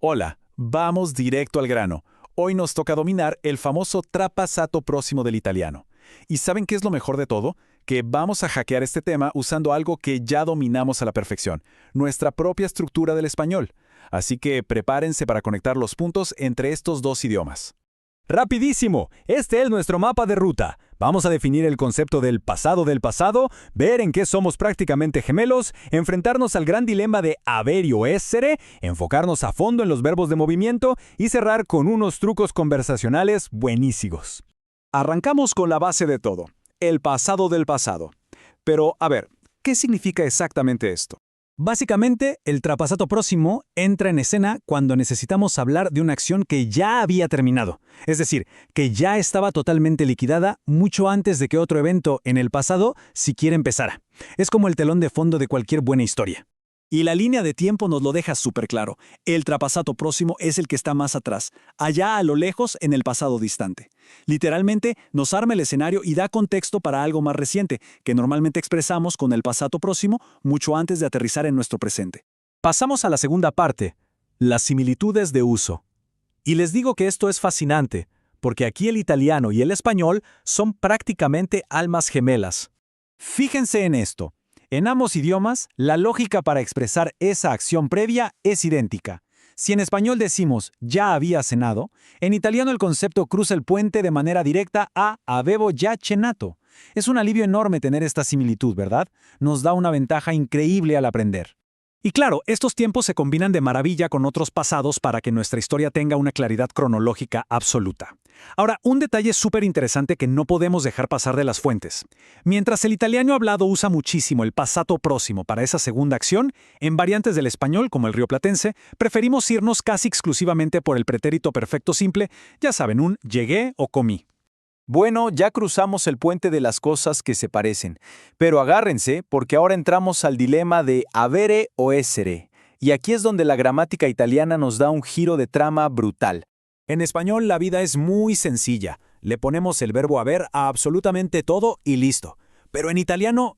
Hola, vamos directo al grano. Hoy nos toca dominar el famoso trapasato próximo del italiano. ¿Y saben qué es lo mejor de todo? Que vamos a hackear este tema usando algo que ya dominamos a la perfección, nuestra propia estructura del español. Así que prepárense para conectar los puntos entre estos dos idiomas. ¡Rapidísimo! Este es nuestro mapa de ruta. Vamos a definir el concepto del pasado, ver en qué somos prácticamente gemelos, enfrentarnos al gran dilema de haber o essere, enfocarnos a fondo en los verbos de movimiento y cerrar con unos trucos conversacionales buenísimos. Arrancamos con la base de todo, el pasado del pasado. Pero, a ver, ¿qué significa exactamente esto? Básicamente, el trapasato próximo entra en escena cuando necesitamos hablar de una acción que ya había terminado, es decir, que ya estaba totalmente liquidada mucho antes de que otro evento en el pasado siquiera empezara. Es como el telón de fondo de cualquier buena historia. Y la línea de tiempo nos lo deja súper claro. El trapasato próximo es el que está más atrás, allá a lo lejos en el pasado distante. Literalmente nos arma el escenario y da contexto para algo más reciente, que normalmente expresamos con el pasado próximo mucho antes de aterrizar en nuestro presente. Pasamos a la segunda parte, las similitudes de uso. Y les digo que esto es fascinante, porque aquí el italiano y el español son prácticamente almas gemelas. Fíjense en esto. En ambos idiomas, la lógica para expresar esa acción previa es idéntica. Si en español decimos «ya había cenado», en italiano el concepto cruza el puente de manera directa a «avevo già cenato». Es un alivio enorme tener esta similitud, ¿verdad? Nos da una ventaja increíble al aprender. Y claro, estos tiempos se combinan de maravilla con otros pasados para que nuestra historia tenga una claridad cronológica absoluta. Ahora, un detalle súper interesante que no podemos dejar pasar de las fuentes. Mientras el italiano hablado usa muchísimo el passato próximo para esa segunda acción, en variantes del español, como el rioplatense, preferimos irnos casi exclusivamente por el pretérito perfecto simple, ya saben, un llegué o comí. Bueno, ya cruzamos el puente de las cosas que se parecen, pero agárrense porque ahora entramos al dilema de avere o essere, y aquí es donde la gramática italiana nos da un giro de trama brutal. En español la vida es muy sencilla, le ponemos el verbo haber a absolutamente todo y listo. Pero en italiano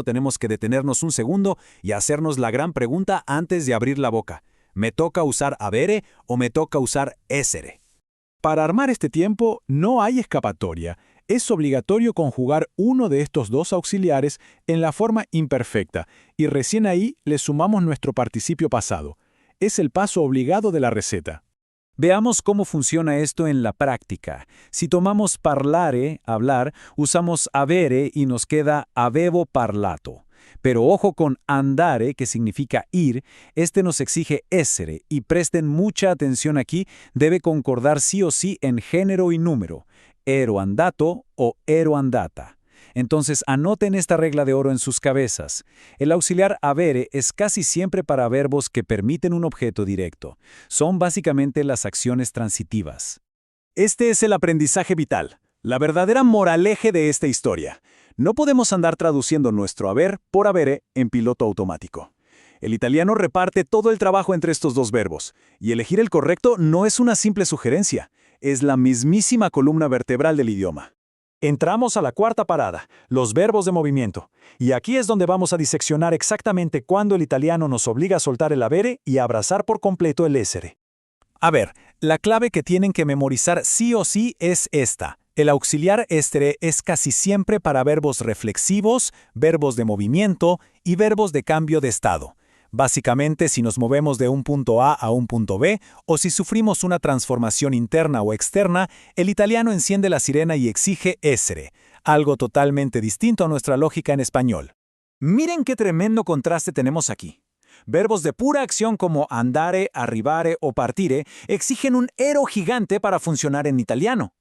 tenemos que detenernos un segundo y hacernos la gran pregunta antes de abrir la boca. ¿Me toca usar avere o me toca usar essere? Para armar este tiempo no hay escapatoria. Es obligatorio conjugar uno de estos dos auxiliares en la forma imperfecta y recién ahí le sumamos nuestro participio pasado. Es el paso obligado de la receta. Veamos cómo funciona esto en la práctica. Si tomamos parlare, hablar, usamos avere y nos queda avevo parlato. Pero ojo con andare, que significa ir, este nos exige essere, y presten mucha atención aquí, debe concordar sí o sí en género y número, ero andato o ero andata. Entonces anoten esta regla de oro en sus cabezas. El auxiliar avere es casi siempre para verbos que permiten un objeto directo. Son básicamente las acciones transitivas. Este es el aprendizaje vital, la verdadera moraleja de esta historia. No podemos andar traduciendo nuestro haber por avere en piloto automático. El italiano reparte todo el trabajo entre estos dos verbos, y elegir el correcto no es una simple sugerencia, es la mismísima columna vertebral del idioma. Entramos a la cuarta parada, los verbos de movimiento, y aquí es donde vamos a diseccionar exactamente cuándo el italiano nos obliga a soltar el avere y a abrazar por completo el essere. A ver, la clave que tienen que memorizar sí o sí es esta. El auxiliar essere es casi siempre para verbos reflexivos, verbos de movimiento y verbos de cambio de estado. Básicamente, si nos movemos de un punto A a un punto B, o si sufrimos una transformación interna o externa, el italiano enciende la sirena y exige essere, algo totalmente distinto a nuestra lógica en español. Miren qué tremendo contraste tenemos aquí. Verbos de pura acción como andare, arrivare o partire exigen un ero gigante para funcionar en italiano.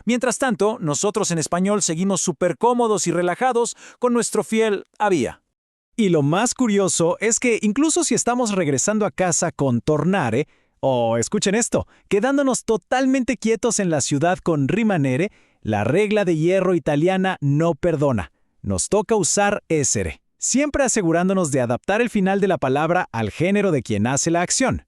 Mientras tanto, nosotros en español seguimos súper cómodos y relajados con nuestro fiel había. Y lo más curioso es que incluso si estamos regresando a casa con tornare, o escuchen esto, quedándonos totalmente quietos en la ciudad con rimanere, la regla de hierro italiana no perdona. Nos toca usar essere, siempre asegurándonos de adaptar el final de la palabra al género de quien hace la acción.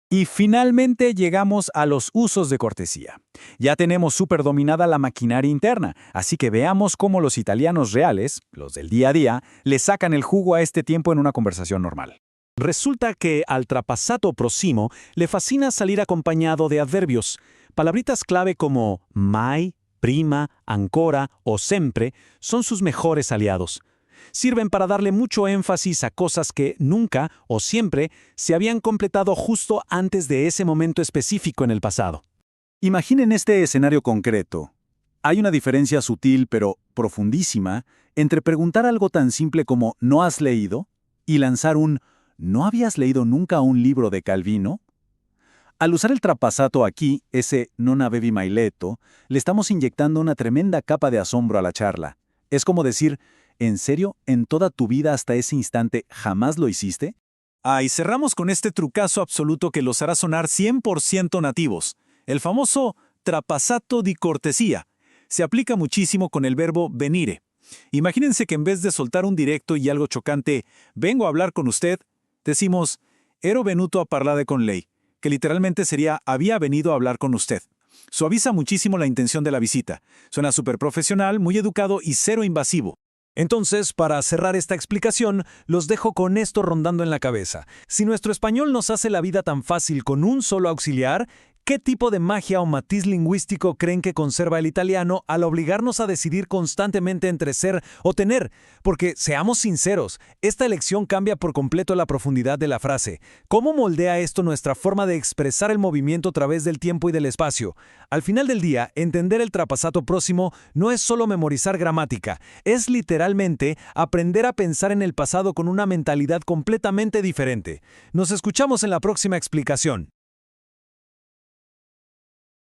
Y finalmente llegamos a los usos de cortesía. Ya tenemos súper dominada la maquinaria interna, así que veamos cómo los italianos reales, los del día a día, le sacan el jugo a este tiempo en una conversación normal. Resulta que al trapasato prosimo le fascina salir acompañado de adverbios. Palabritas clave como mai, prima, ancora o sempre son sus mejores aliados. Sirven para darle mucho énfasis a cosas que nunca o siempre se habían completado justo antes de ese momento específico en el pasado. Imaginen este escenario concreto. Hay una diferencia sutil pero profundísima entre preguntar algo tan simple como ¿no has leído? Y lanzar un ¿no habías leído nunca un libro de Calvino? Al usar el trapasato aquí, ese non avevi mai letto, le estamos inyectando una tremenda capa de asombro a la charla. Es como decir, ¿en serio? ¿En toda tu vida hasta ese instante jamás lo hiciste? Y cerramos con este trucazo absoluto que los hará sonar 100% nativos. El famoso trapasato di cortesía. Se aplica muchísimo con el verbo venire. Imagínense que en vez de soltar un directo y algo chocante, vengo a hablar con usted, decimos, ero venuto a parlare con lei, que literalmente sería había venido a hablar con usted. Suaviza muchísimo la intención de la visita. Suena súper profesional, muy educado y cero invasivo. Entonces, para cerrar esta explicación, los dejo con esto rondando en la cabeza. Si nuestro español nos hace la vida tan fácil con un solo auxiliar, ¿qué tipo de magia o matiz lingüístico creen que conserva el italiano al obligarnos a decidir constantemente entre ser o tener? Porque, seamos sinceros, esta elección cambia por completo la profundidad de la frase. ¿Cómo moldea esto nuestra forma de expresar el movimiento a través del tiempo y del espacio? Al final del día, entender el trapasato próximo no es solo memorizar gramática, es literalmente aprender a pensar en el pasado con una mentalidad completamente diferente. Nos escuchamos en la próxima explicación.